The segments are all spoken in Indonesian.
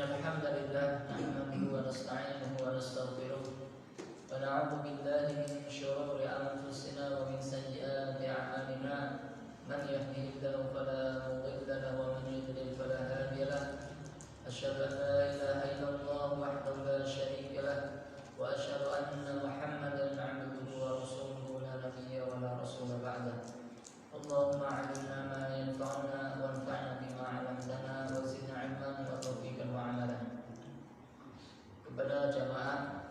الحمد لله نحمده ونستعينه ونستغفره ونعوذ بالله من شرور أنفسنا ومن سيئات أعمالنا من يهده الله فلا مضل له ومن يضلل فلا هادي له أشهد أن لا إله إلا الله وحده لا شريك له وأشهد أن محمدا عبده ورسوله لا نبي ولا رسول بعده اللهم علمنا ما ينفعنا وانفعنا بما علمتنا وزدنا علما وتوفيقا وعملا. Kepada jamaah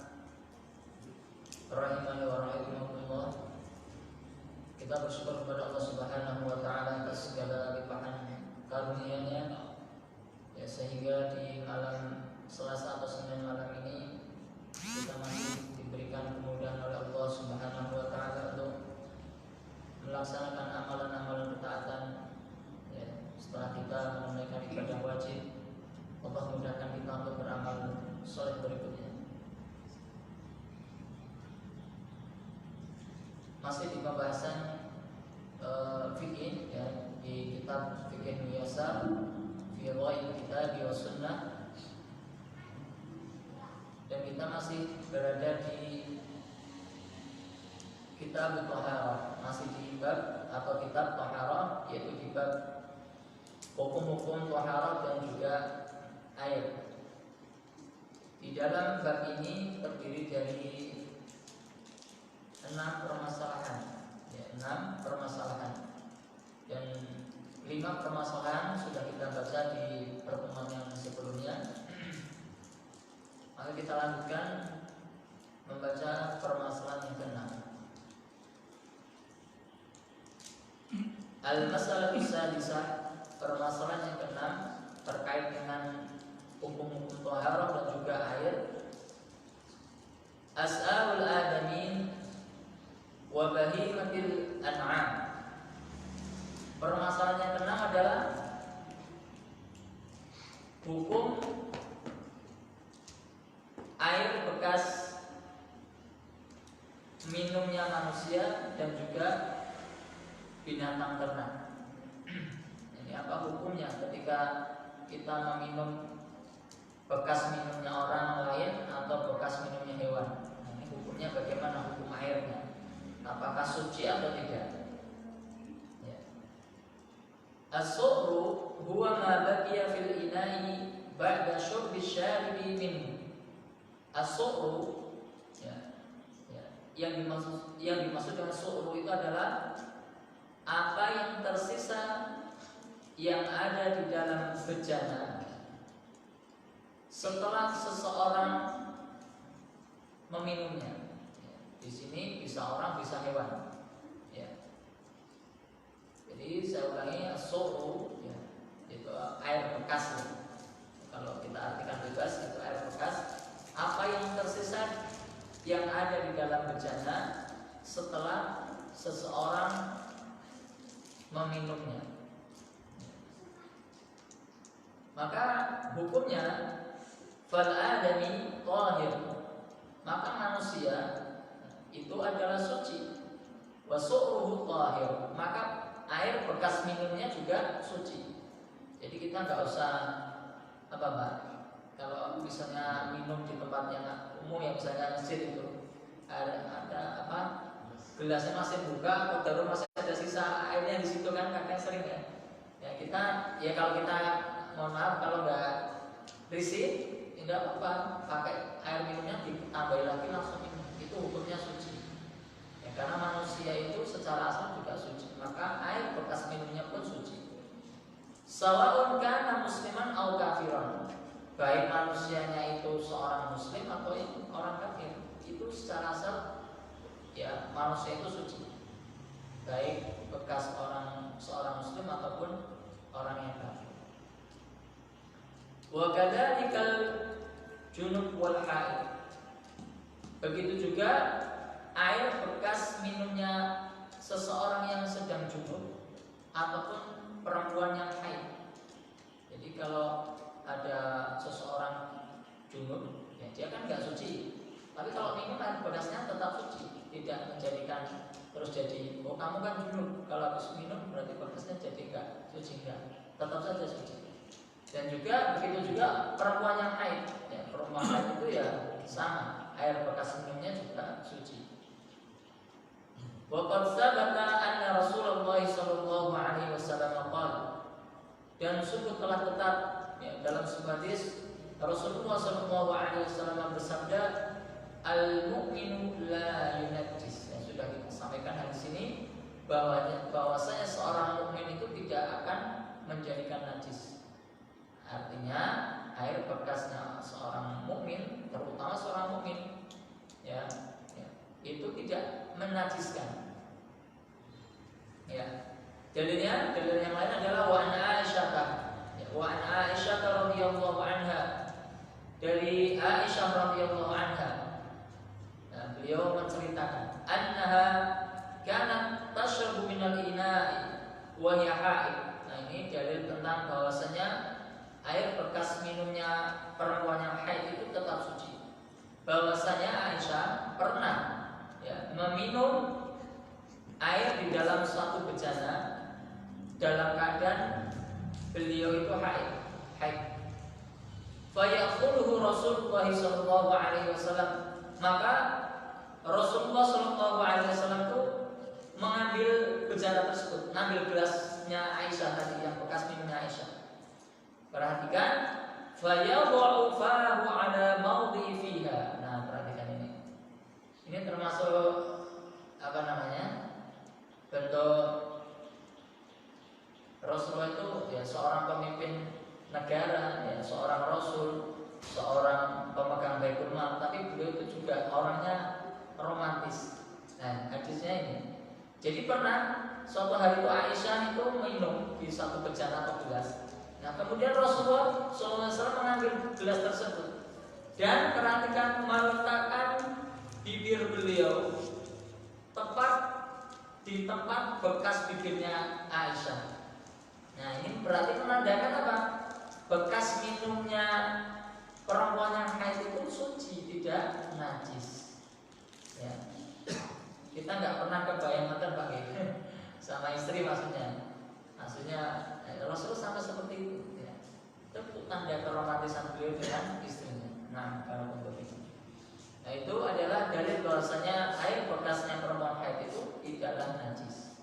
rahimani wa rahimakumullah, kita bersyukur kepada Allah Subhanahu wa taala atas segala limpahan karunia-Nya ya, sehingga di malam Selasa atau Senin malam ini kita masih diberikan kemudahan oleh Allah Subhanahu wa taala untuk melaksanakan amalan-amalan ketaatan ya, setelah kita menunaikan ibadah wajib. Allah mudahkan kita untuk beramal soleh berikutnya. Masih di pembahasan fikih ya, di kitab Fikih Muyasar fi Dhail Kitab wa Sunnah, dan kita masih berada di kitab Thaharah, masih di bab atau kitab Thaharah, yaitu di bab hukum-hukum Thaharah dan juga air. Di dalam bab ini terdiri dari 6 permasalahan ya, 6 permasalahan, dan 5 permasalahan sudah kita baca di pertemuan yang sebelumnya. Maka kita lanjutkan membaca permasalahan yang ke-6. Al-masalah sadisah, permasalahan yang ke-6 terkait dengan hukum-hukum thaharah dan juga air. As'abul adamin wa bahimatil an'am. Permasalahan yang ke-6 adalah hukum air bekas minumnya manusia dan juga binatang ternak. Ini apa hukumnya ketika kita meminum bekas minumnya orang lain atau bekas minumnya hewan? Ini hukumnya bagaimana, hukum airnya? Apakah suci atau tidak? Ya. As-su'ru huwa ma baqiya fil ina'i ba'da syurbi syaribi minhu. As-su'ru ya, yang dimaksud dengan su'ru itu adalah apa yang tersisa yang ada di dalam bejana setelah seseorang meminumnya. Di sini bisa orang, bisa hewan. Ya. Jadi saya ulangi, as-su'ru ya, itu air bekas. Ya. Kalau kita artikan bebas, itu air bekas. Apa yang tersisa yang ada di dalam bejana setelah seseorang meminumnya, maka hukumnya fal adami thahir, maka manusia itu adalah suci. Wa su'ruhu thahir, maka air bekas minumnya juga suci. Jadi kita nggak usah apa Mbak, kalau misalnya minum di tempat yang umum yang misalnya masjid itu ada apa, gelasnya masih buka, atau masih ada sisa airnya di situ kan, kadang sering ya. Ya kita, ya kalau kita mohon maaf kalau nggak risih, tidak apa, pakai air minumnya ditambahin lagi langsung minum, itu hukumnya suci. Ya, karena manusia itu secara asal juga suci, maka air bekas minumnya pun suci. Sawa'un kana musliman au kafiran, baik manusianya itu seorang muslim atau orang kafir, itu secara asal ya manusia itu suci, baik bekas seorang muslim ataupun orang yang kafir. Wa kadzalikal junub wal haid, begitu juga air bekas minumnya seseorang yang sedang junub ataupun perempuan yang haid. Jadi kalau ada seseorang junub ya dia kan nggak suci, tapi kalau minum air bekasnya tetap suci, tidak menjadikan terus jadi oh kamu kan junub, kalau habis minum berarti bekasnya jadi enggak suci, enggak, tetap saja suci. Dan juga begitu juga perempuan yang haid. Ya, perempuan haid itu ya sama, air bekas minumnya juga suci. Wa qad sabata anna Rasulullah sallallahu alaihi wasallam qala, dan sungguh telah tetap ya, dalam sebuah hadis Rasulullah sallallahu alaihi wasallam bersabda, al-mu'minu la yunajjis. Yang sudah kita sampaikan hadis ini bahwasanya seorang mukmin itu tidak akan menjadikan najis. Artinya air bekasnya seorang mukmin, terutama seorang mukmin, ya, itu tidak menajiskan. Ya. Dalil yang lain adalah wa an Aisyah radhiyallahu anha, dari Aisyah radhiyallahu anha. Nah, beliau menceritakan annaha kanat tashrabu minal ina'i wa hiya haid. Nah, ini dalil tentang bahwasanya air bekas minumnya perempuan yang haid itu tetap suci. Bahwasanya Aisyah pernah ya, meminum air di dalam suatu bejana dalam keadaan beliau itu haid. Fa ya'khudhu Rasulullah sallallahu alaihi wasallam, maka Rasulullah sallallahu alaihi wasallam itu mengambil bejana tersebut, mengambil gelasnya Aisyah tadi yang bekas minumnya Aisyah. Perhatikan, fayadhu fahu ala mawdi fiha. Nah, perhatikan ini. Ini termasuk apa namanya? Bentuk Rasulullah itu ya seorang pemimpin negara, ya seorang rasul, seorang pemegang Baitul Mal, tapi beliau itu juga orangnya romantis. Nah, hadisnya ini. Jadi pernah suatu hari itu Aisyah itu minum di satu bejana atau gelas. Nah, kemudian Rasulullah SAW mengambil gelas tersebut dan perhatikan meletakkan bibir beliau tepat di tempat bekas bibirnya Aisyah. Nah, ini berarti menandakan apa? Bekas minumnya perempuan yang haid itu suci, tidak najis. Ya. Kita nggak pernah kebayang Pak sama istri maksudnya Rasul sama seperti itu ya. Itu tanda keromantisan beliau dengan istrinya. Nah, kalau untuk itu, nah itu adalah dalil bahwasanya air bekasnya perempuan haid itu tidaklah najis.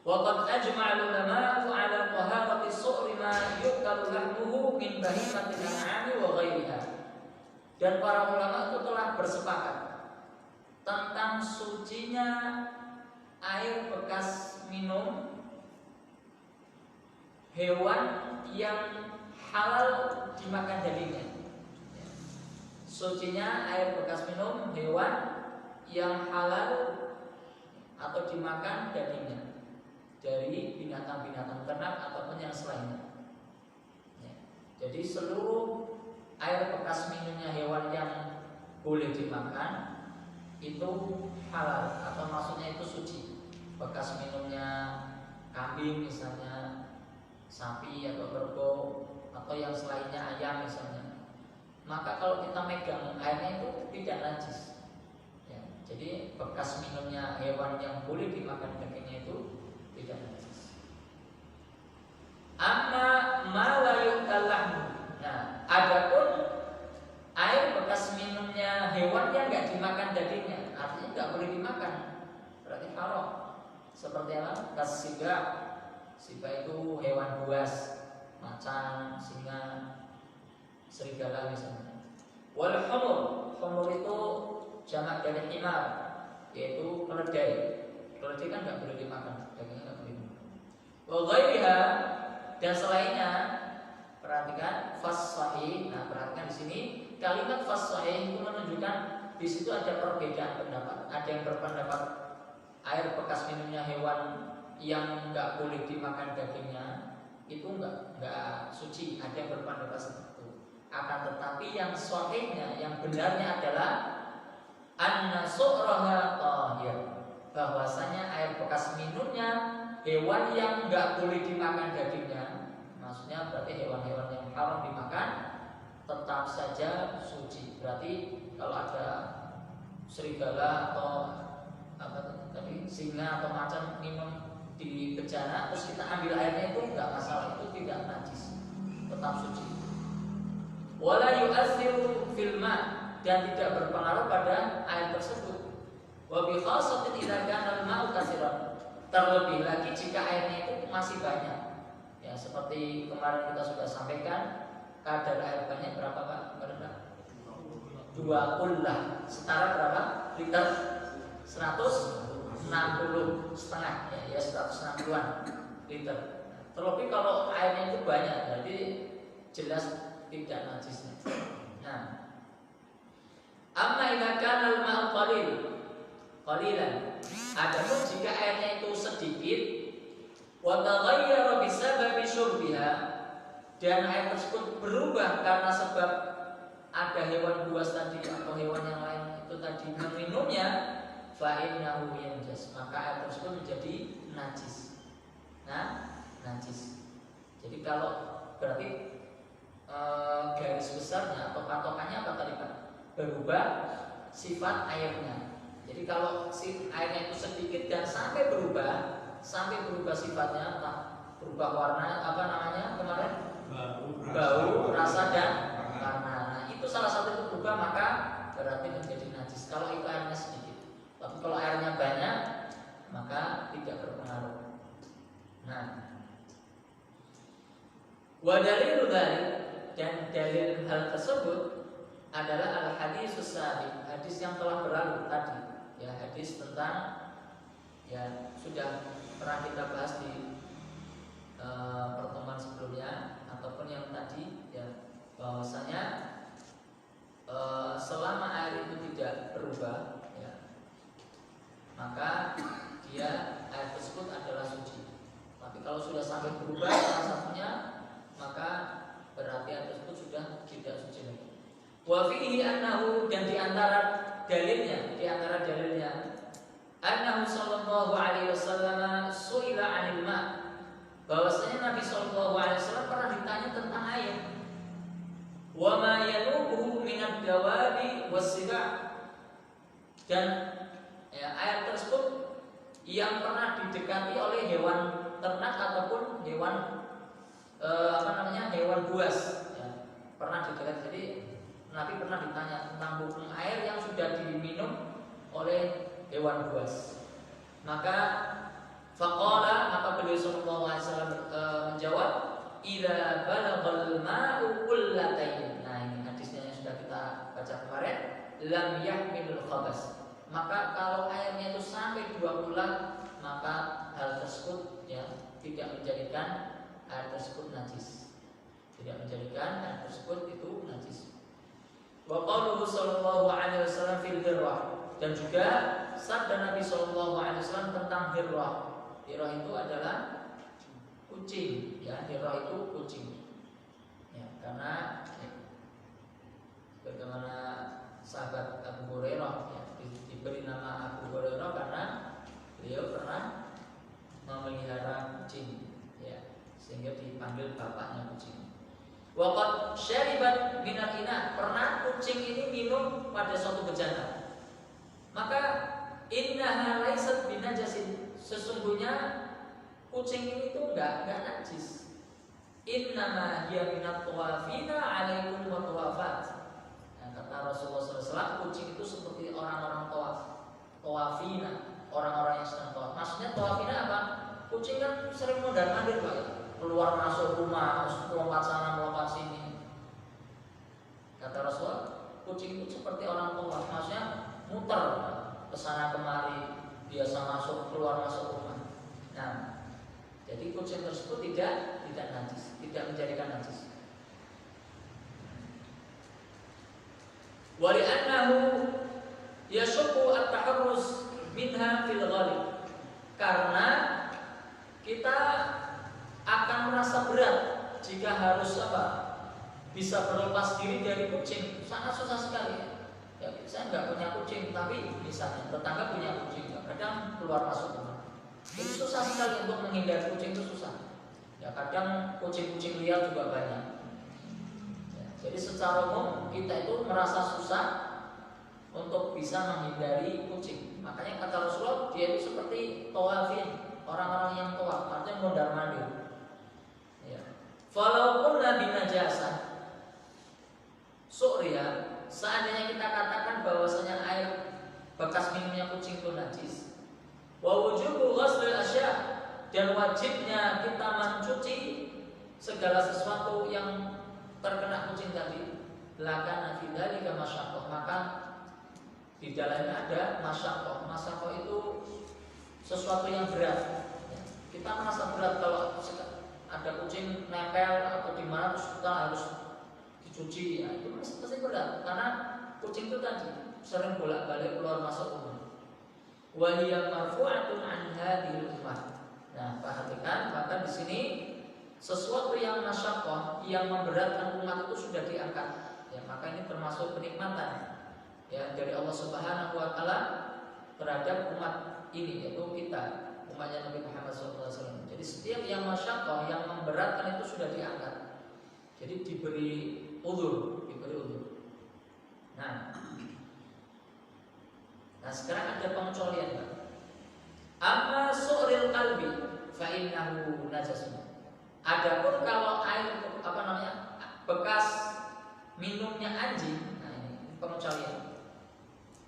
Wa qad ajma'a al-ulama'u 'ala taharati as-su'ri ma yukalu lahmuhu min bahimatil an'ami wa ghairiha. Dan para ulama itu telah bersepakat tentang sucinya air bekas minum hewan yang halal dimakan dagingnya. Sucinya air bekas minum hewan yang halal atau dimakan dagingnya dari binatang-binatang ternak ataupun yang selainnya. Jadi seluruh air bekas minumnya hewan yang boleh dimakan itu halal atau maksudnya itu suci. Bekas minumnya kambing misalnya, sapi atau kerbau atau yang selainnya ayam misalnya, maka kalau kita megang airnya itu tidak najis ya. Jadi bekas minumnya hewan yang boleh dimakan dagingnya itu tidak najis. Amma ma la yukallahu. Nah, adapun air bekas minumnya hewan yang nggak dimakan dagingnya, artinya nggak boleh dimakan, berarti haram. Seperti apa? Kasiga. Siba itu hewan buas, macan, singa, serigala misalnya. Wal humur itu jamak dari himar, yaitu keledai. Keledai kan nggak boleh dimakan, dagingnya nggak boleh dimakan. Wa ghairiha, dan selainnya, perhatikan fas sahih. Nah, perhatikan di sini kalimat fas sahih itu menunjukkan di situ ada perbedaan pendapat. Ada yang berpendapat air bekas minumnya hewan yang nggak boleh dimakan dagingnya itu nggak suci. Ada yang berpendapat seperti itu. Akan tetapi yang sahihnya, yang benarnya adalah anna su'raha tahir, bahwasanya air bekas minumnya hewan yang nggak boleh dimakan dagingnya, maksudnya berarti hewan-hewan yang haram dimakan, tetap saja suci. Berarti kalau ada serigala atau apa tadi, singa atau macan minum di bejana terus kita ambil airnya itu enggak masalah, itu tidak najis, tetap suci. Wala yu'athiru fil ma', dan tidak berpengaruh pada air tersebut. Wa bi khassatin idza kana al-ma'u katsiran, terlebih lagi jika airnya itu masih banyak. Ya, seperti kemarin kita sudah sampaikan, kadar air banyak berapa Pak? Berapa? 2 kullah, setara berapa? Liter 160 setengah, ya 160-an liter. Terlebih kalau airnya itu banyak, berarti jelas tidak najis. Nah, amma idza kana al-ma'u qalilan, adapun jika airnya itu sedikit, wa taghayyara bisababi syurbiha, dan air tersebut berubah karena sebab ada hewan buas tadi atau hewan yang lain itu tadi meminumnya, fa innahu yanjas, maka air tersebut menjadi najis. Nah, najis. Jadi kalau berarti garis besarnya atau patokannya apa tadi Pak? Berubah sifat airnya. Jadi kalau si airnya itu sedikit dan sampai berubah sifatnya, entah berubah warna, apa namanya kemarin? Bau, rasa dan warna. Nah, itu salah satu itu berubah, maka berarti menjadi najis. Kalau itu airnya sedikit. Tapi kalau airnya banyak, maka tidak berpengaruh. Nah, wa dalil dari, dan dalil hal tersebut adalah al-haditsus sabiq, hadis yang telah berlalu tadi. Ya, hadis tentang, ya sudah pernah kita bahas di pertemuan sebelumnya ataupun yang tadi, ya, bahwasanya selama air itu tidak berubah, ya, maka dia air tersebut adalah suci. Tapi kalau sudah sampai berubah salah satunya, maka berarti air tersebut sudah tidak suci lagi. Wa fihi annahu, dan di antara dalilnya annahu sallallahu alaihi wasallam su'ila 'anil ma', bahwasanya Nabi sallallahu alaihi wasallam pernah ditanya tentang air. Wa ma yanubuhu minad dawabi was-siba', dan ya, air tersebut yang pernah didekati oleh hewan ternak ataupun hewan hewan buas, ya, pernah didekati. Jadi Nabi pernah ditanya tentang hukum air yang sudah diminum oleh hewan buas. Maka faqala, maka beliau sallallahu alaihi wasallam menjawab, idza balaghal ma'u qullatayn. Nah, ini hadisnya yang sudah kita baca kemarin, lam yahmilul khabas. Maka kalau airnya itu sampai 2 kullah, maka hal tersebut, ya, tidak menjadikan air tersebut najis. Tidak menjadikan air tersebut itu najis. Wa qauluhu sallallahu alaihi wasallam fil hirrah, dan juga sabda Nabi sallallahu alaihi wasallam tentang hirrah. Hirrah itu adalah kucing, ya, hirrah itu kucing. Ya, karena bagaimana sahabat Abu Hurairah, ya, diberi nama Abu Hurairah karena beliau pernah memelihara kucing, ya, sehingga dipanggil bapaknya kucing. Waqad syaribat minal ina, pernah kucing ini minum pada suatu bejana. Maka innaha laysat binajasin, sesungguhnya kucing ini tuh enggak najis. Innama hiya minat tawafina alaikum wa tawafat. Nah, kata Rasulullah SAW, kucing itu seperti orang-orang tawafina, orang-orang yang sedang tawaf. Maksudnya tawafina apa? Kucing kan sering mondar-mandir Pak, keluar masuk rumah, melompat sana melompat sini. Kata Rasulullah, kucing itu seperti orang tawaf, maksudnya muter ke sana kemari, biasa masuk keluar masuk rumah. Nah, jadi kucing tersebut tidak najis, tidak menjadikan najis. Wa li'annahu yashqu at-taharruz minha fil ghalib, karena kita akan merasa berat jika harus bisa berlepas diri dari kucing. Sangat susah sekali. Ya, saya nggak punya kucing, tapi misalnya tetangga punya kucing, kadang keluar masuk rumah. Itu susah sekali untuk menghindari kucing, itu susah. Ya, kadang kucing-kucing liar juga banyak. Ya, jadi secara umum kita itu merasa susah untuk bisa menghindari kucing. Makanya kata Rasulullah, dia itu seperti tawafin, orang-orang yang tua, artinya mondar-mandir. Ya. Falau kunna binajasah su'riya, seandainya kita katakan bahwasanya air bekas minumnya kucing itu najis, wa wujubu ghuslil asya, dan wajibnya kita mencuci segala sesuatu yang terkena kucing tadi, lakana fi dzalika masyaqqah, maka di dalamnya ada masyaqqah. Masyaqqah itu sesuatu yang berat. Kita merasa berat kalau ada kucing nempel atau di mana terus kita harus dicuci, ya itu pasti berat karena kucing itu tadi sering bolak-balik keluar masuk rumah. Wa hiya marfu'atun an hadhil ummah. Nah, perhatikan, maka di sini sesuatu yang masyaqqah, yang memberatkan umat itu sudah diangkat. Ya, maka ini termasuk kenikmatan ya dari Allah Subhanahu wa taala terhadap umat ini, yaitu kita, umatnya Nabi Muhammad SAW. Jadi setiap yang masyaqqah, yang memberatkan itu sudah diangkat. Jadi diberi uzur. Nah, sekarang ada pengecualian, Pak. Amma su'ril qalbi fa innahu najasun. Adapun kalau air bekas minumnya anjing, nah ini pengecualian.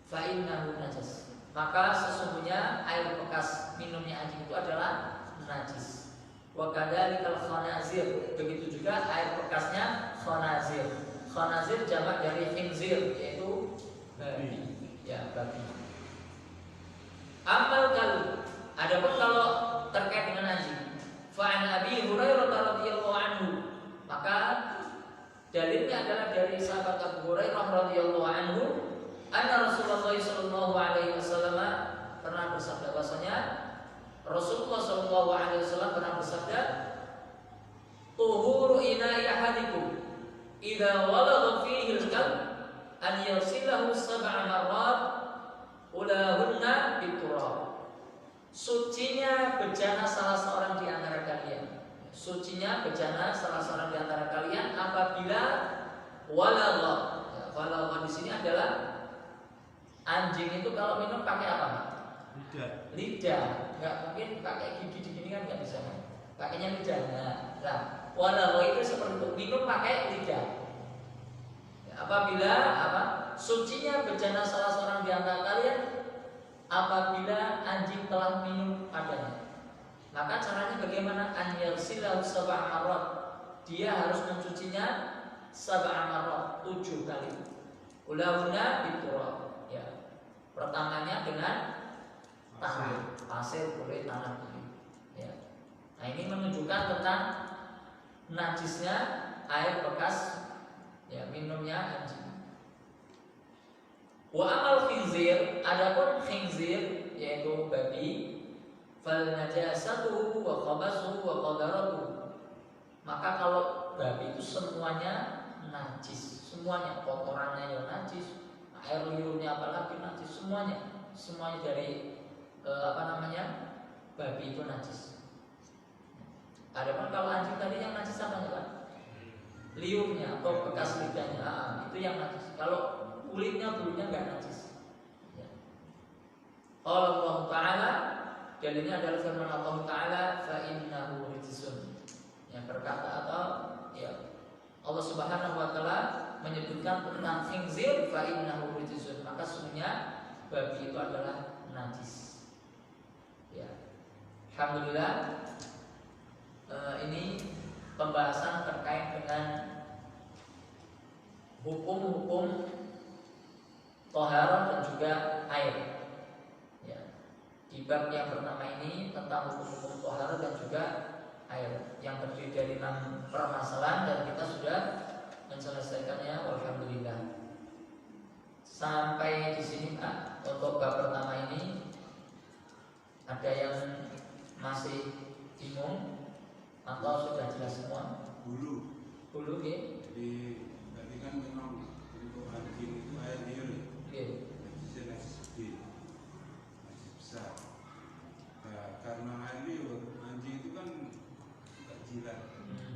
Fa innahu najas. Maka sesungguhnya air bekas minumnya anjing itu adalah najis. Wa kadzalikal khanazir, begitu juga air bekasnya khanazir. Khanazir jamak dari khinzir, yaitu babi. Ya, babi. Amal kal, adapun kalau terkait dengan anjing, fa an Abi Hurairah radhiyallahu anhu, maka dalilnya adalah dari sahabat Abu Hurairah radhiyallahu anhu, anna Rasulullah sallallahu alaihi wasallam pernah bersabda, bahwasanya Rasulullah sallallahu alaihi wasallam pernah bersabda, tuhuru ina'i ahadikum idza walagha fihi al-kalb an yasilahu sab'a marrat ulahunna biturab. Sucinya bejana salah seorang di antara kalian. Sucinya bejana salah seorang di antara kalian apabila walagha. Ya, walagha di sini adalah anjing itu kalau minum pakai apa? Lidah. Enggak mungkin pakai gigi gini kan enggak bisa. Pakainya lidah. Nah, walagha itu seperti itu, minum pakai lidah. Ya, apabila sucinya bejana salah seorang di antara kalian apabila anjing telah minum padanya. Maka caranya bagaimana? An yarsilahu sab'a marrat. Dia harus mencucinya sab'a marrat, 7 kali. Ulahuna biturab. Ya. Pertamanya dengan tanah, pasir boleh, tanah boleh. Ya. Nah, ini menunjukkan tentang najisnya air bekas ya minumnya anjing. Wa amal khinzir, adapun khinzir yaitu babi, fal najasatuhu wa khabasuhu wa qadaratuhu. Maka kalau babi itu semuanya najis, semuanya, kotorannya yang najis, air liurnya apalagi najis, semuanya dari babi itu najis. Adapun kalau anjing tadi yang najis apa enggak? Liurnya atau bekas lidahnya, itu yang najis. Kalau kulitnya, bulunya enggak najis. Ya. Allah Ta'ala, dalilnya adalah firman Allah Ta'ala, fa innahu rijsun. Yang berkata atau ya Allah Subhanahu wa taala menyebutkan tentang khinzir, fa innahu rijsun, maka sesungguhnya babi itu adalah najis. Ya. Alhamdulillah, ini pembahasan terkait dengan hukum-hukum toharoh dan juga air. Ya. Di bab yang pertama ini tentang hukum-hukum toharoh dan juga air yang terdiri dari 6 permasalahan dan kita sudah menyelesaikannya. Alhamdulillah. Sampai di sini Pak untuk bab pertama ini. Ada yang masih bingung atau sudah jelas semua? Bulu ya. Jadi tadi kan memang untuk anjing itu air liur. Najisnya najis besar. Nah, karena air liur, anjing itu kan suka jilat.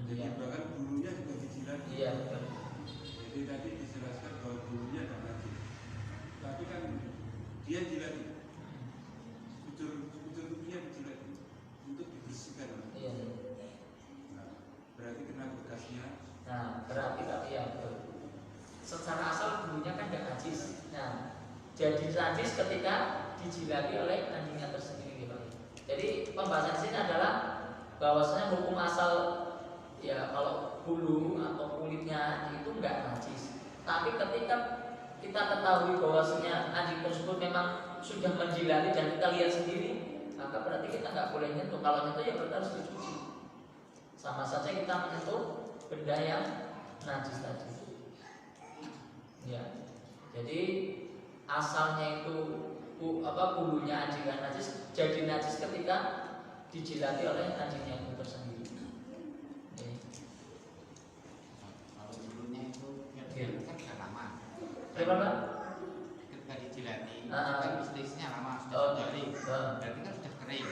Jadi bahkan bulunya juga dijilat. Iya. Jadi tadi dijelaskan bahwa bulunya ada najis. Tapi kan dia jilat. Kucur tubuhnya dijilat. najisnya. Nah, berarti tapi ya betul. Secara asal bulunya kan nggak najis. Nah, jadi najis ketika dijilati oleh anjingnya tersendiri gitu. Jadi pembahasan sini adalah bahwasanya hukum asal ya kalau bulu atau kulitnya itu nggak najis. Tapi ketika kita ketahui bahwasanya anjing tersebut memang sudah menjilati dan kita lihat sendiri, maka berarti kita nggak boleh nyentuh. Kalau nyentuh ya berarti harus dicuci. Sama saja kita menyentuh benda yang najis tadi. Ya, jadi asalnya itu bulunya anjing yang najis jadi najis ketika dijilati oleh anjingnya itu tersendiri. Kalau bulunya itu kan sudah lama. Gimana? Ketika dijilati, kan selisihnya lama sudah hari. Berarti kan sudah kering.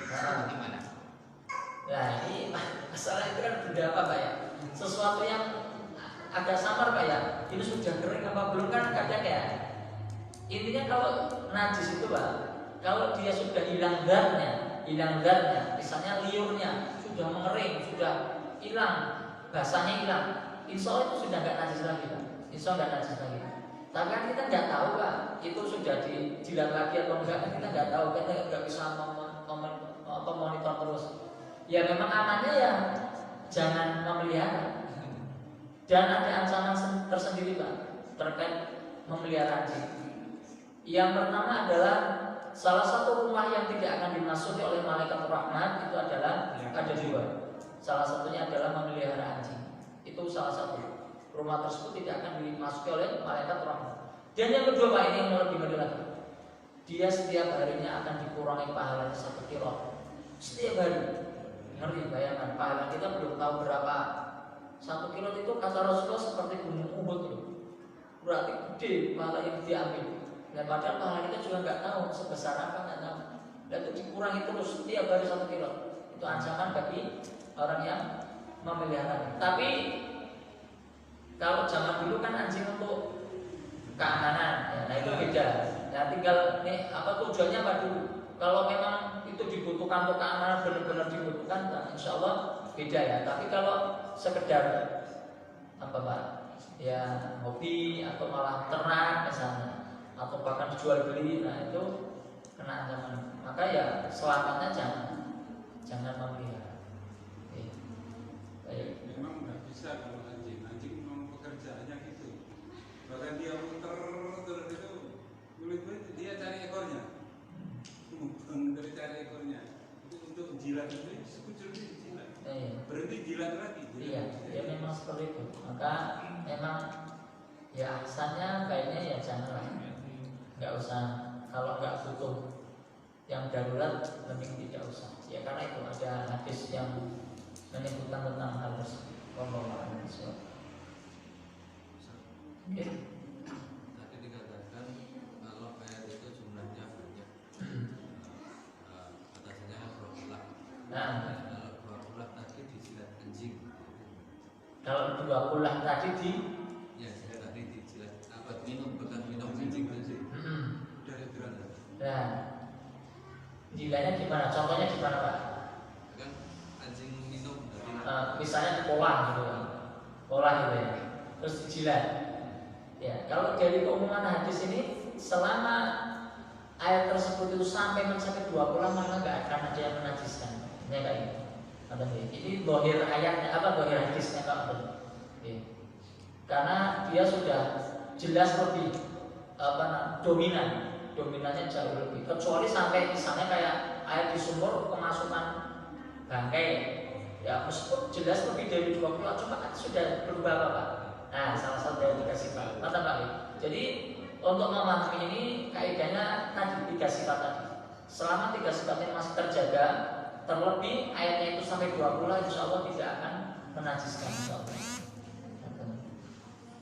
Gimana? Nah ini masalah itu kan benda apa Pak ya? Sesuatu yang agak samar Pak ya. Ini sudah kering apa belum kan kadang ya. Intinya kalau najis itu Pak, kalau dia sudah hilang zatnya, misalnya liurnya sudah mengering, sudah hilang, basahnya hilang, insya Allah itu sudah nggak najis lagi Pak. Insya Allah nggak najis lagi. Tapi kan kita nggak tahu Pak, itu sudah dijilat lagi atau enggak, kan kita nggak tahu, kita nggak bisa monitor terus. Ya memang amannya ya jangan memelihara. Dan ada ancaman tersendiri Pak terkait memelihara anjing. Yang pertama adalah salah satu rumah yang tidak akan dimasuki oleh malaikat rahmat itu adalah ada dua. Salah satunya adalah memelihara anjing. Itu salah satu. Rumah tersebut tidak akan dimasuki oleh malaikat rahmat. Dan yang kedua Pak, ini yang lebih ngeri lagi. Dia setiap harinya akan dikurangi pahalanya 1 kilo. Setiap hari. Ngeri, bayangkan pahala kita belum tahu berapa. 1 kilo itu kata Rasulullah seperti gunung Uhud. Berarti gede pahala yang diambil. Dan padahal pahala kita juga nggak tahu sebesar apa, nggak tahu. Dan itu dikurangi terus setiap hari 1 kilo. Itu ancaman bagi orang yang memelihara. Tapi kalau zaman dulu kan anjing untuk keamanan, ya, nah itu beda. Nah tinggal nih apa tujuannya apa dulu? Kalau memang itu dibutuhkan untuk keamanan, benar-benar dibutuhkan, nah, insya Allah beda ya. Tapi kalau sekedar apa Pak? Ya hobi atau malah ternak misalnya, atau bahkan dijual beli, nah itu kena ancaman. Maka ya selamatnya jangan memelihara. Baik. Memang nggak bisa kalau anjing memang pekerjaannya gitu. Bahkan dia muter terus itu kulit dia cari ekornya, dari cari ekornya itu untuk jilat itu sekujur jilat. Berhenti jilat lagi. Iya, ya memang seperti itu. Maka memang ya asalnya baiknya ya janganlah. Nggak usah, kalau nggak butuh yang darurat mending tidak usah ya, karena itu ada hadis yang menyebutkan tentang hal tersebut. Tadi dikatakan kalau ayat itu jumlahnya banyak, atasnya berulang. Kalau berulang tadi dijilat anjing. Kalau 20 tadi di ya tadi dijilat apa minum bekas minum anjing tadi. Dari beranda. Nah, jilanya gimana? Contohnya gimana Pak? Kan anjing minum dari Misalnya di pola gitu ya, terus dijilat. Ya, kalau dari keumuman hadis ini, selama ayat tersebut itu sampai mencapai 20 maka nggak akan ada yang menajiskan. Ini kayak gitu. Ini dohir ayatnya apa? Dohir hadisnya Pak. Karena dia sudah jelas lebih dominannya jauh lebih. Kecuali sampai misalnya kayak air di sumur kemasukan bangkai, ya meskipun jelas lebih dari 20, cuma kan sudah berubah Pak. Nah, salah satu dari 3 sifat. Mata Pak. Jadi untuk memahami ini kaidahnya tadi 3 sifat tadi. Selama 3 sifatnya masih terjaga, terlebih ayatnya itu sampai 20, insya Allah tidak akan menajiskan insya Allah.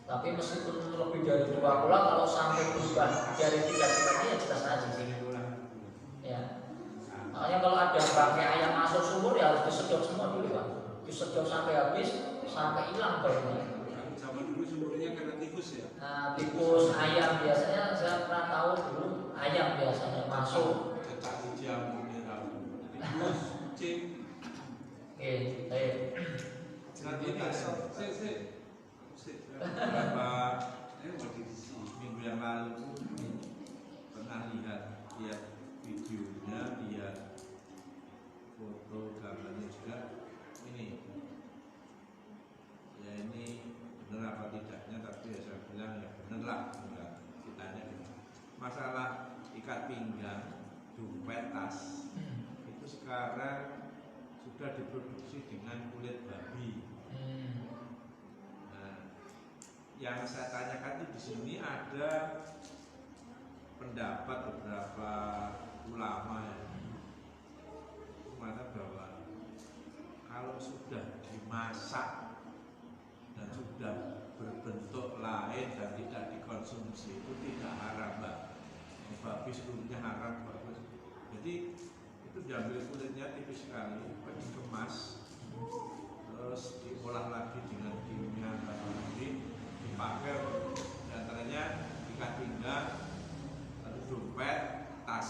Tapi meskipun lebih dari 20, kalau sampai berubah dari 3 sifatnya ya jelas najis. Ya. Makanya kalau ada bangkai ayam masuk sumur ya harus disedot semua dulu Pak. Disedot sampai habis, sampai hilang baunya. Zaman dulu sumurnya karena tikus ya. Nah, tikus, ayam biasanya saya pernah tahu dulu ayam biasanya masuk. Cetak jam merah. Tikus, kucing. Oke, baik. Jerat Beberapa minggu yang lalu pernah lihat videonya, lihat foto gambarnya juga. Ini ya, ini benar apa tidaknya, tapi ya saya bilang ya benar lah, enggak kitanya masalah ikat pinggang, dompet, tas itu sekarang sudah diproduksi dengan kulit babi. Nah, yang saya tanyakan itu di sini ada pendapat beberapa ulama yang mengatakan bahwa kalau sudah dimasak dan sudah berbentuk lain dan tidak dikonsumsi itu tidak haram, Mbak. Babi seluruhnya haram, bagus. Jadi itu diambil kulitnya tipis sekali, dikemas, terus diolah lagi dengan kimia atau nanti dipakai diantaranya ikat pinggang, lalu dompet, tas.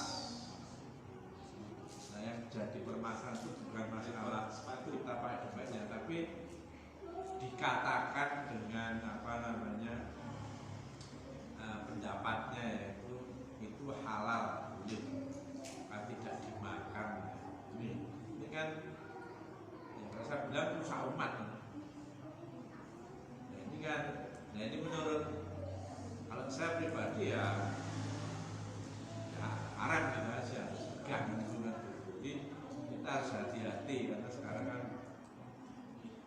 Nah, yang jadi permasalahan itu bukan masalah sepatu kita pakai dompetnya, tapi dikatakan dengan apa namanya pendapatnya yaitu itu halal, boleh, tidak dimakan. Ini kan ya, saya bilang rusak umat. Nah, ini kan, nah ini menurut kalau saya pribadi ya haram gitu aja, segan gitu kan. Jadi kita harus hati-hati karena sekarang kan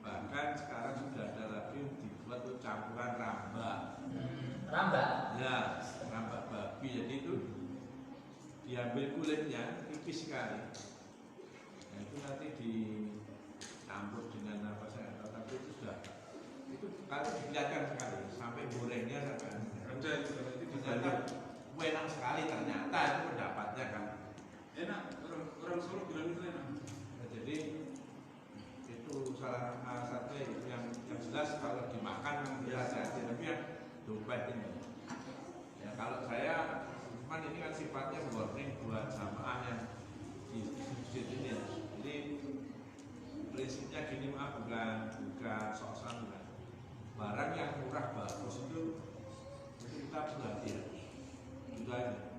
bahkan sekarang sudah ada lagi dibuat tuh campuran rambak. Rambak? Ya, rambak babi. Jadi itu diambil kulitnya tipis sekali. Nah, itu nanti dicampur dengan apa saya tahu, tapi itu sudah itu kalau dilihatkan sekali sampai gorengnya sampai itu ternyata enak sekali, ternyata itu pendapatnya kan. Enak, orang Solo bilang itu enak. Nah, jadi itu salah satu yang jelas kalau dimakan ya hati-hati, tapi yang dompet ini ya kalau saya cuman ini kan sifatnya warning buat jamaah yang di masjid ini ya. Jadi prinsipnya gini, maaf, bukan sok-sokan, bukan. Barang yang murah bagus itu kita berhati-hati, itu aja.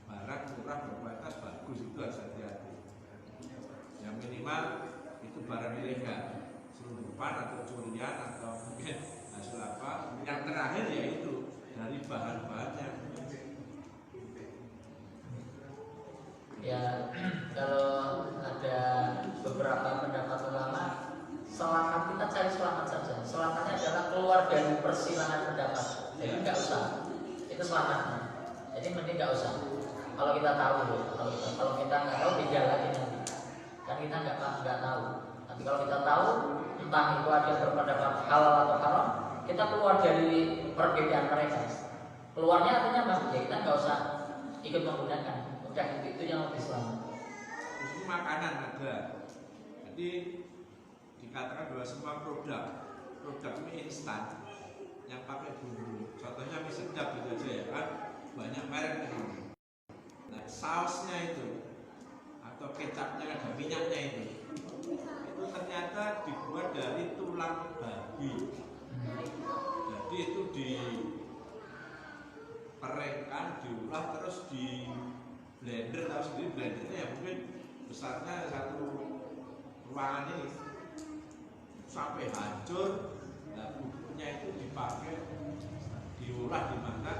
Barang murah berkualitas bagus itu harus hati-hati. Yang minimal itu barang ilegal, selundupan atau curian atau mungkin hasil apa. Yang terakhir yaitu dari bahan-bahannya. Ya, kalau ada beberapa pendapat ulama, selamat kita cari selamat saja. Selamatnya adalah keluar dari persilangan pendapat. Jadi nggak usah, itu selamatnya. Jadi mending nggak usah. Kalau kita tahu, kalau kita nggak tahu beda lagi nanti. Kan kita nggak tahu. Tapi kalau kita tahu, entah itu ada berpendapat halal atau haram, kita keluar dari perbedaan mereka. Keluarnya artinya apa? Ya kita nggak usah ikut menggunakan. Udah itu yang lebih selamat. Ini makanan ada. Jadi dikatakan bahwa semua produk mie instan yang pakai bumbu, contohnya mie sedap gitu aja ya kan, banyak merek itu. Nah, sausnya itu atau kecapnya ada minyaknya itu ternyata dibuat dari tulang babi. Jadi itu diperengkan, diolah, terus di blender. Tahu sendiri blendernya ya mungkin besarnya satu ruangan ini sampai hancur. Nah, bumbunya itu dipakai, diolah, dimakan,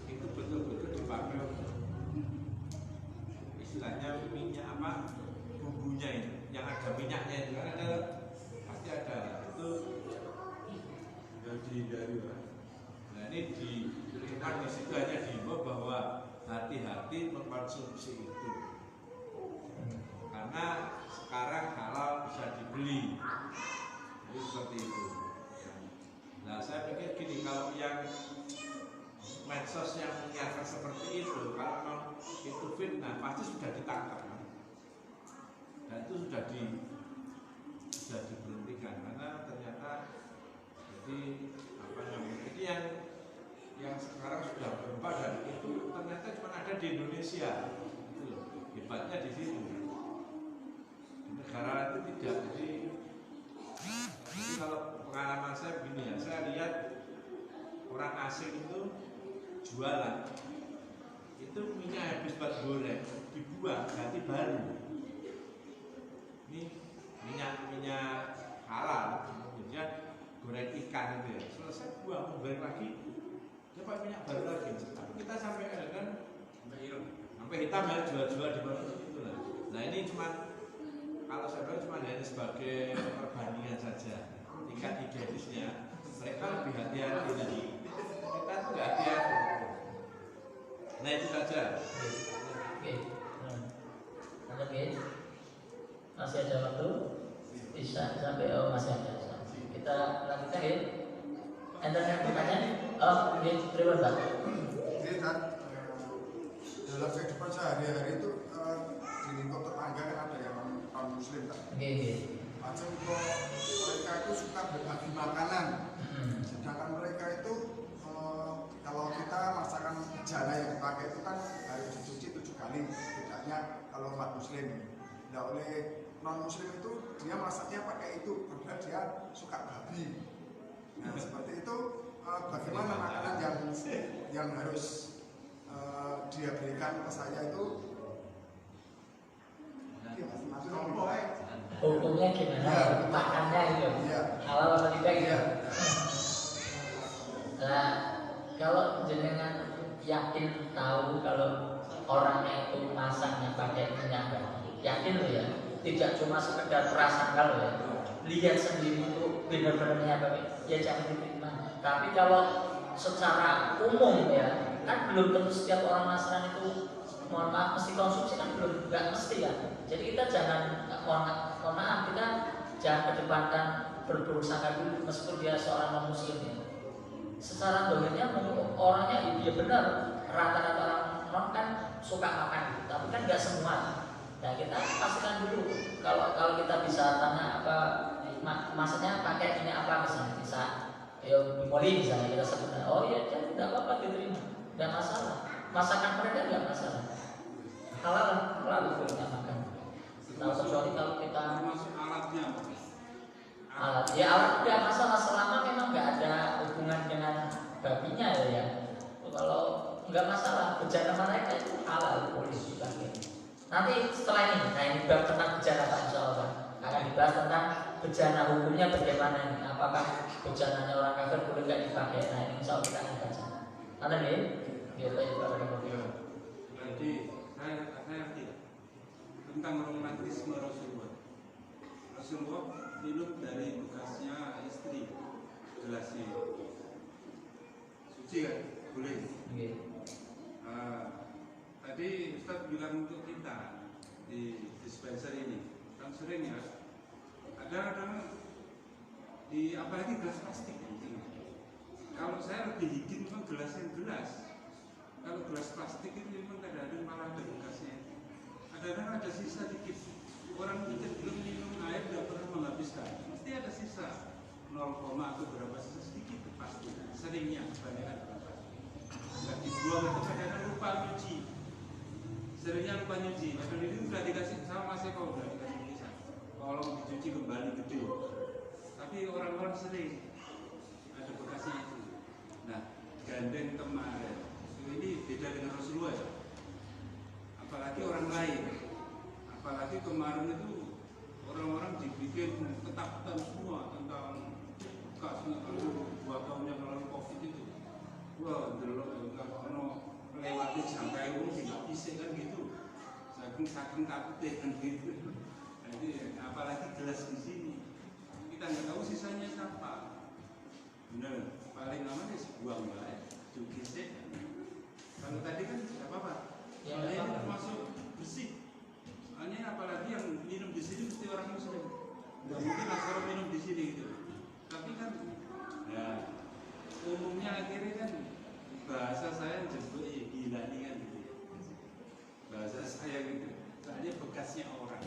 itu betul-betul dipakai istilahnya minyak apa, bumbunya itu yang ada minyaknya itu kan ada, pasti ada itu dari nah ini kan di situ hanya diimbau bahwa hati-hati mengkonsumsi itu karena sekarang halal bisa dibeli. Jadi seperti itu. Nah, saya pikir gini, kalau yang medsos yang menyiarkan seperti itu, kalau itu fitnah pasti sudah ditangkap kan? Dan itu sudah diberhentikan karena ternyata jadi apa namanya, jadi yang sekarang sudah berubah dan itu ternyata cuma ada di Indonesia. Itu loh, hebatnya di situ. Di negara itu tidak. Jadi kalau pengalaman saya begini ya, saya lihat orang asing itu jualan itu minyak habis buat goreng dibuang ganti baru. Ini minyak halal, kemudian goreng ikan itu ya, selesai buang goreng lagi dia pakai minyak baru lagi. Tapi kita sampai kan sampai hitam ya, jual-jual di mana itu lah. Nah ini cuma kalau saya bilang cuma hanya sebagai perbandingan saja, tingkat higienisnya mereka lebih hati-hati tadi, kita tuh nggak hati-hati. Nah itu saja. Oke. Oke. Masih ada waktu? Bisa sampai masih ada. Kita lanjutkan ya. Anda yang bertanya? Oh, ini terima kasih. Jadi dalam kehidupan sehari-hari itu di lingkup tetangga kan ada yang non muslim tak? Macam kok mereka itu suka berbagi makanan. Sedangkan mereka itu kalau kita masakan bejana yang dipakai itu kan harus dicuci 7 kali setidaknya kalau umat muslim. Nah oleh non muslim itu dia masaknya pakai itu padahal dia suka babi. Nah seperti itu bagaimana makanan yang harus dia berikan ke saya itu hukumnya gimana? Ya. Makannya itu ya. Halal atau tidak gitu? Ya. Nah kalau jenengan yakin tahu kalau orangnya itu masaknya pakai minyak babi, yakin loh ya, tidak cuma sekedar prasangka loh ya, lihat sendiri itu benar-benar minyak babi, ya jangan diterima. Tapi kalau secara umum ya, kan belum tentu setiap orang Nasrani itu mohon maaf mesti konsumsi, kan belum, nggak mesti ya. Jadi kita jangan mohon maaf, kita jangan kedepankan berprasangka dulu meskipun dia seorang non muslim ya. Secara dohirnya orangnya ya benar, rata-rata orang non kan suka makan gitu, tapi kan nggak semua. Nah kita pastikan dulu kalau kita bisa tanya apa maksudnya pakai ini apa misalnya, bisa ya moli misalnya kita sebutkan, oh iya tidak apa-apa diterima, tidak masalah. Masakan mereka nggak masalah, halal kita makan. Nah, kecuali kalau kita masuk alatnya alat, ya alat tidak masalah selama memang nggak ada hubungan dengan babinya ya. Kalau nggak masalah, bejana mereka itu halal boleh dipakai. Nanti setelah ini, nah ini bab tentang bejana Pak Insya Allah akan dibahas tentang bejana hukumnya bagaimana ini. Apakah bejananya orang kafir boleh nggak dipakai? Nah ini Insya Allah kita akan baca. Nanti nih, kita Jadi saya tidak tentang romantisme Rasulullah. Rasulullah minum dari bekasnya istri, gelasnya suci kan? Boleh. Tadi Ustaz bilang untuk kita di dispenser ini kan sering ya ada di apalagi gelas plastik. Kalau saya lebih higien memang gelas yang gelas. Kalau gelas plastik itu memang kadang-kadang malah ada bekasnya. Kadang-kadang ada sisa dikit. Orang kita belum minum air tidak pernah menghabiskan. Mesti ada sisa 0, atau berapa sisa sedikit pasti. Seringnya kebanyakan berapa. Nggak dibuang atau kadang-kadang lupa nyuci. Seringnya lupa nyuci. Padahal ini sudah dikasih sama Mas Eko sudah dikasih bisa. Tolong dicuci kembali gede. Tapi orang-orang sering ada bekasnya itu. Nah, gandeng kemarin ini beda dengan Rasulullah ya. Apalagi orang lain. Apalagi kemarin itu orang-orang dibikin ketakutan semua tentang bekasnya kalau 2 tahun yang lalu COVID itu. Wah, kalau melewati sampai itu tidak bisa kan gitu. Saking takutnya kan gitu. Jadi apalagi gelas di sini. Kita nggak tahu sisanya siapa. Benar, paling lama ya buang baik, cuci sih. Kalau tadi kan tidak apa-apa. Ya, ini termasuk bersih. Soalnya apalagi yang minum di sini mesti orang muslim. Nggak mungkin asal minum di sini gitu. Tapi kan, ya umumnya akhirnya kan bahasa saya jemput ya gila nih kan gitu. Bahasa saya gitu. Soalnya bekasnya orang.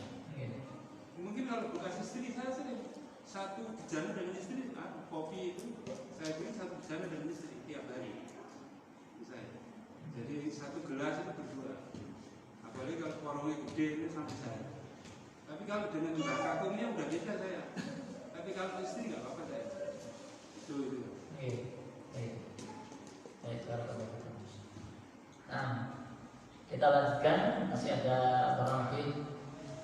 Mungkin kalau bekas istri saya sering satu bejana dengan istri, kopi itu saya bikin satu bejana dengan istri tiap hari. Jadi satu gelas itu berdua. Apalagi kalau porongnya gede itu sampai saya. Tapi kalau dengan kakaknya udah beda saya. Tapi kalau istri nggak apa-apa saya. Itu. Nah, kita lanjutkan, masih ada kurang lebih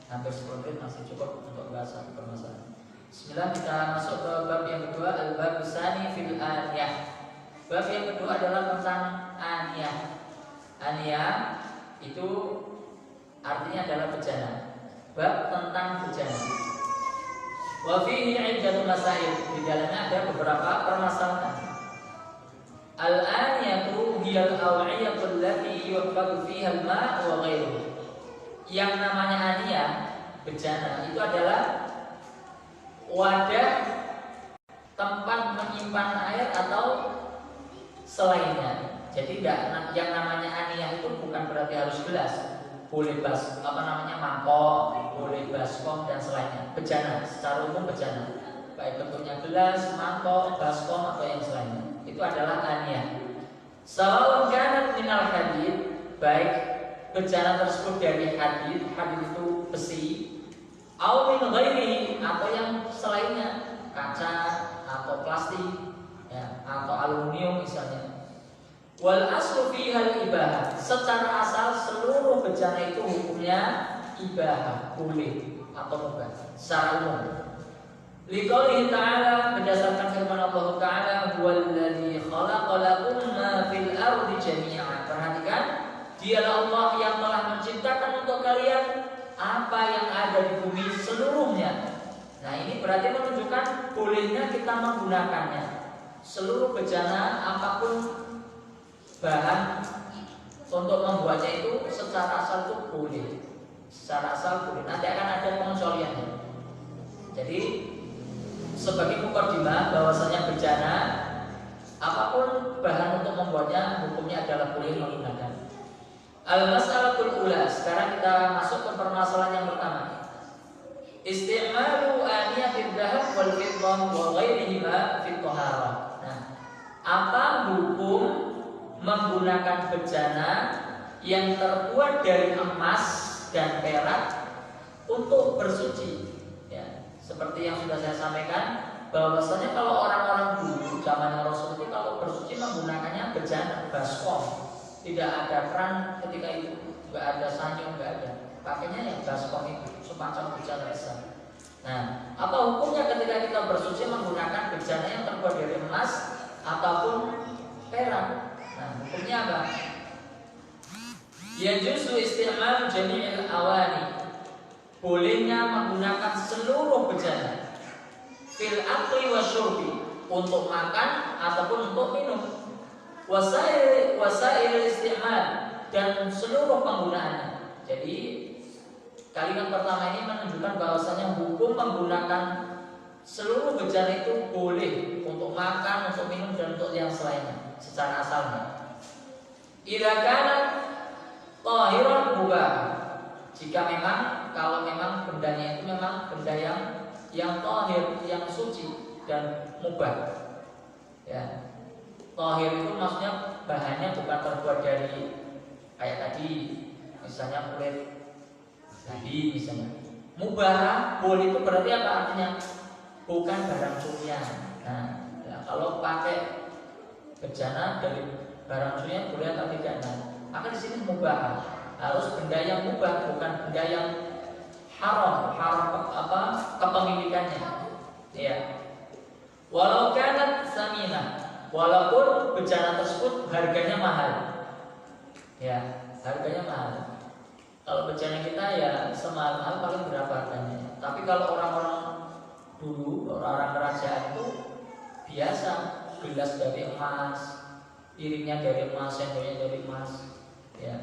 hampir 10 menit, masih cukup untuk bahas satu permasalahan. Bismillah, kita masuk ke bab yang kedua, al-bab tsani fil aniyah. Bab yang kedua adalah tentang aniyah. Aniyah itu artinya adalah bejana. Bab tentang bejana. Wa fihi 'iddatul masail. Di dalamnya ada beberapa permasalahan. Al-aniyatu hiyal aw'iyatul lati yuhfadu fiha al-ma' wa ghairuhu. Yang namanya aniyah, bejana, itu adalah wadah tempat menyimpan air atau selainnya. Jadi yang namanya aniyah itu bukan berarti harus gelas, boleh mangkok, boleh baskom dan selainnya. Bejana, secara umum bejana, baik bentuknya gelas, mangkok, baskom atau yang selainnya. Itu adalah aniyah. Sawaun kanat minal hadid, baik bejana tersebut dari hadid itu besi, au min ghairihi, atau yang selainnya, kaca atau plastik, ya, atau aluminium misalnya. Wal aslu fiha al-ibahah. Secara asal seluruh bejana itu hukumnya ibahah, boleh atau mubah secara umum. Liqaulihi ta'ala, berdasarkan firman Allah Ta'ala, huwallazi khalaqa lakum ma fil ardi jami'a. Perhatikan, dialah Allah yang telah menciptakan untuk kalian apa yang ada di bumi seluruhnya. Nah, ini berarti menunjukkan bolehnya kita menggunakannya. Seluruh bejana apapun bahan untuk membuatnya itu secara asal itu boleh. Secara asal boleh. Nanti akan ada pengecualiannya. Jadi sebagai mukadimah bahwasanya bejana apapun bahan untuk membuatnya hukumnya adalah boleh menggunakan. Al-mas'alatul ula. Sekarang kita masuk ke permasalahan yang pertama. Isti'malu aniyatid dhahab wal fiddah wa ghairihima fi thaharah. Nah, apa hukum menggunakan bejana yang terbuat dari emas dan perak untuk bersuci? Ya, seperti yang sudah saya sampaikan, bahwasanya kalau orang-orang dulu zaman Rasul itu kalau bersuci menggunakannya bejana, baskom. Tidak ada keran ketika itu, nggak ada sanyo, nggak ada. Pakainya yang baskom itu, semacam bejana besar. Nah, apa hukumnya ketika kita bersuci menggunakan bejana yang terbuat dari emas ataupun perak? Nah, hukumnya apa? Yajuzu isti'mal jami'il awani. Bolehnya menggunakan seluruh bejana. Fil akli wa syurbi, untuk makan ataupun untuk minum. Wasail isti'mal, dan seluruh penggunaannya. Jadi kalimat pertama ini menunjukkan bahwasanya hukum menggunakan seluruh bejana itu boleh untuk makan, untuk minum dan untuk yang selainnya secara asalnya. Idza kana tahiran mubah. Jika memang kalau memang bendanya itu memang benda yang tahir, yang suci dan mubah. Ya. Tahir itu maksudnya bahannya bukan terbuat dari kayak tadi, misalnya kulit tadi misalnya. Mubah, boleh itu berarti apa artinya? Bukan barang curian. Nah, ya, kalau pakai bejana dari barang curian boleh atau tidak? Nah, maka di sini mubah, harus benda yang mubah, bukan benda yang haram kepemilikannya. Ya. Walau kanat saminah, walaupun bejana tersebut harganya mahal, ya, harganya mahal. Kalau bejana kita ya semahal-mahal paling berapa harganya. Tapi kalau orang-orang dulu, orang-orang kerajaan itu biasa, gelas dari emas, piringnya dari emas, sendoknya dari emas, ya.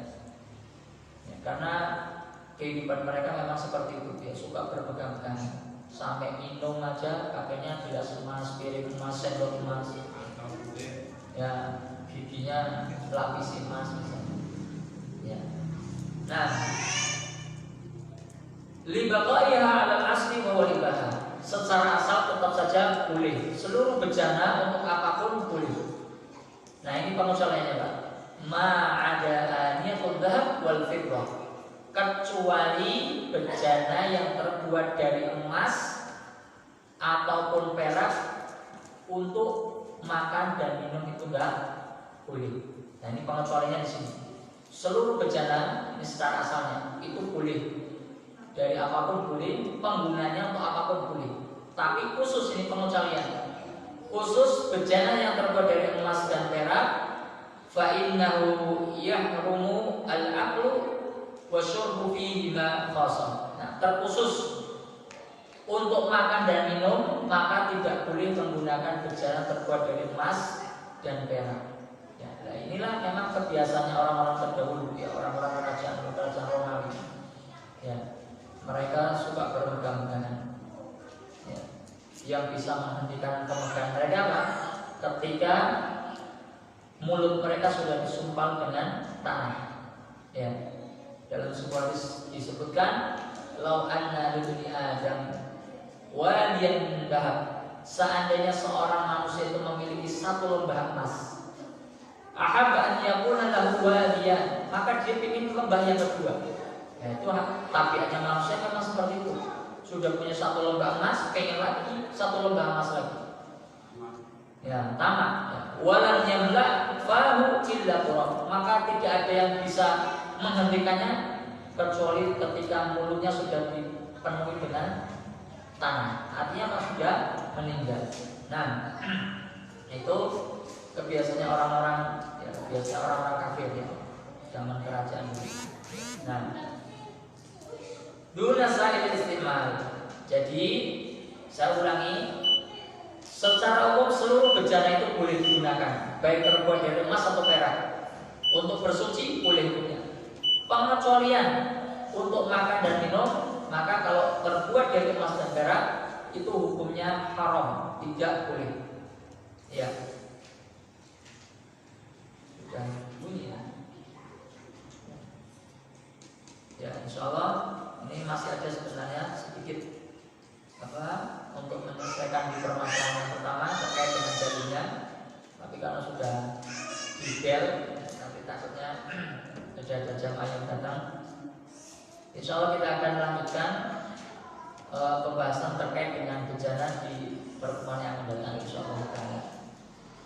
Ya, karena kehidupan mereka memang seperti itu, dia suka berpegang-pegang. Sampai minum aja pakainya gelas emas, piring emas, sendok emas. Ya, giginya lapis emas misalnya. Ya. Nah, libaqaiha 'ala al-asli wa libahah. Secara asal tetap saja boleh. Seluruh bejana untuk apapun boleh. Nah, ini pengecualiannya, Pak. Ma'ada aniyatul dhahab wal fiddah. Kecuali bejana yang terbuat dari emas ataupun perak untuk makan dan minum itu enggak boleh. Nah, ini pengecualiannya di sini. Seluruh bejana ini secara asalnya itu boleh, dari apapun boleh, penggunanya untuk apapun boleh. Tapi khusus ini pengecualian. Khusus bejana yang terbuat dari emas dan perak, fa innahu yahrumu al-aqlu wa syurbu fihi ma khassa. Nah, terkhusus untuk makan dan minum, maka tidak boleh menggunakan bejana terbuat dari emas dan perak. Ya, nah inilah memang kebiasaannya orang-orang terdahulu, ya, orang-orang kerajaan Romawi. Ya, mereka suka bermegang-megangan. Ya, yang bisa menghentikan kemegahan mereka apa? Ketika mulut mereka sudah disumpal dengan tanah. Ya, dalam sebuah hadis disebutkan, "Lau anna libni Adam wadiyan min dhahab." Seandainya seorang manusia itu memiliki satu lembah emas, ahabba an yakuna lahu wadiyan, maka dia ingin lembah yang kedua. Ya, itu tabiatnya manusia memang seperti itu. Sudah punya satu lembah emas, pengen lagi satu lembah emas lagi. Ya, tamak. Ya. Walan yamla fahu illa turab. Maka tidak ada yang bisa menghentikannya kecuali ketika mulutnya sudah dipenuhi dengan tanah. Artinya apa? Sudah meninggal. Nah, itu kebiasaannya orang-orang, ya, biasa orang-orang kafir ya, zaman kerajaan ini. Nah, duna sa'il istimal. Jadi saya ulangi, secara umum seluruh bejana itu boleh digunakan, baik terbuat dari emas atau perak. Untuk bersuci boleh punya. Pengecualian untuk makan dan minum, maka kalau terbuat dari emas dan perak itu hukumnya haram, tidak boleh. Ya. Sudah bunyi ya. Ya, insya Allah ini masih ada sebenarnya sedikit untuk menyelesaikan di permasalahan yang pertama terkait dengan dalilnya. Tapi kalau sudah detail, nanti takutnya ada jamaah yang datang. Insya Allah kita akan lanjutkan pembahasan terkait dengan bejana di pertemuan yang akan datang, insya Allah.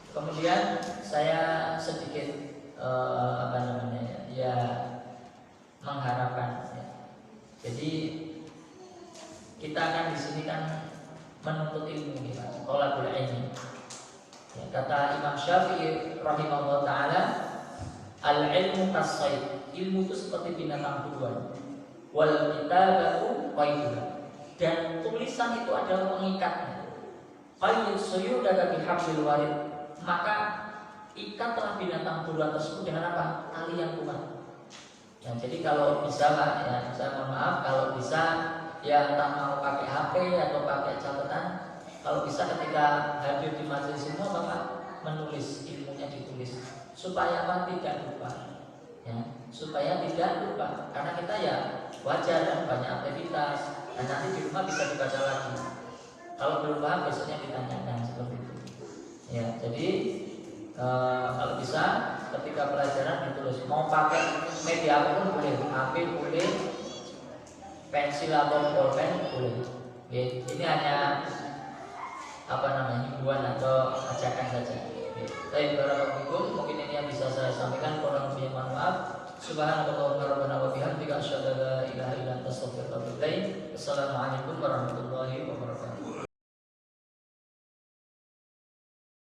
Kemudian saya sedikit mengharapkan. Ya. Jadi kita akan di sini kan menuntut ilmu kita, thalabul ilmi. Ya, kata Imam Syafi'i rahimahullah taala, al-ilmu kas-sayd. Ilmu itu seperti binatang buruan. Wal kitabatu qaidun. Dan tulisan itu adalah pengikatnya. Qayyid suyudaka bihablil warid. Maka ikatlah binatang buruan tersebut dengan apa? Tali yang kuat. Ya, jadi kalau bisa Pak, ya saya mohon maaf, kalau bisa ya entah mau pakai HP atau pakai catatan, kalau bisa ketika hadir di majelis semua Bapak menulis, ilmunya ditulis supaya apa? Tidak lupa. Ya, supaya tidak lupa. Karena kita ya wajar dan banyak aktivitas, dan nanti di rumah bisa dibaca lagi. Kalau belum paham besoknya ditanyakan seperti itu. Ya, jadi kalau bisa ketika pelajaran ditulis, mau pakai media apapun boleh, HP boleh, pensil atau pulpen boleh. Ya, ini hanya himbauan atau ajakan saja. Baik, barakallahu, mungkin ini yang bisa saya sampaikan. Kurang lebih mohon maaf. Subhanallahumma rabbana wa bihamdika asyhadu an la ilaha illa anta astaghfiruka wa atubu ilaik. Assalamualaikum warahmatullahi wabarakatuh.